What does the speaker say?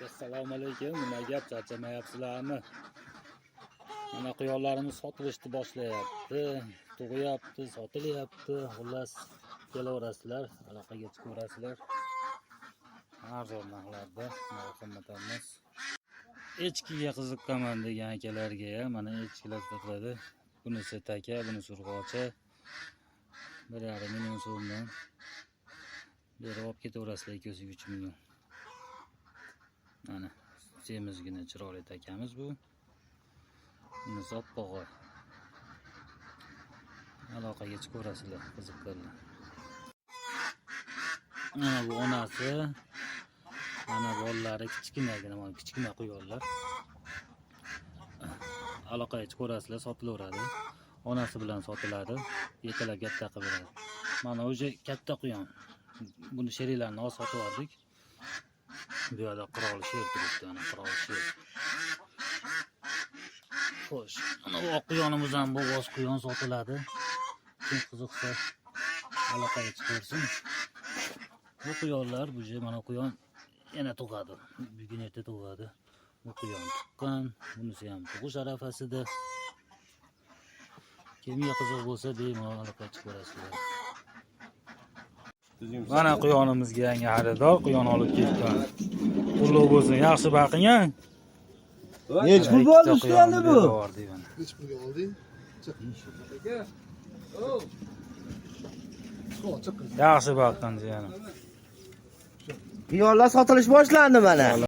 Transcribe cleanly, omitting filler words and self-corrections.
Assalomu alaykum. Nima gap, charchamayapsizlarmi? Mana quyonlarimiz sotilishni boshlayapti. Tug'yapti, sotilyapti. Xullas, kelaverasizlar, aloqaga chiqaverasizlar. Arzon narxlarda, qimmat emas. Echkiga qiziqaman degan akalarga ham mana echkilar sotiladi. Bunisi taka, bunisi urg'ochi. 1,5 million so'mdan berib olib ketaverasizlar, 2,3 million. Mana semizgina chiroyli takamiz bu. Bunisi oppog'i. Aloqaga chiqaverasizlar, qiziqqanlar. Mana bu onasi. Mana bolalari kichkina quyonlar. Aloqaga chiqaverasizlar, sotilaveradi. Onasi bilan sotiladi, yetalab katta qilib beradi. Mana o'sha katta quyon. Buni sherilarni olib sotib oldik. Bu yerda qirol sher turibdi, ana qirol sher. Xo'sh, mana bu oq quyonimiz ham bo'g'oz quyon sotiladi. Kim qiziqsa aloqaga chiqarsin. Bu quyonlar, bu mana quyon yana tug'adi. Bugun erta tug'adi. Bu quyon tuqqan, bunisi ham tug'ish arafasida. Kimga qiziq bo'lsa bemalol aloqaga chiqarasizlar. Mana quyonimizga yangi xaridor quyon olib ketgan. Qutlug' bo'lsin, yaxshi baqing-a. Necha pul bo'ldi endi bu? Necha pulga olding? Yaxshi baqdin jiyanim. Quyonlar sotilish boshlandi mana.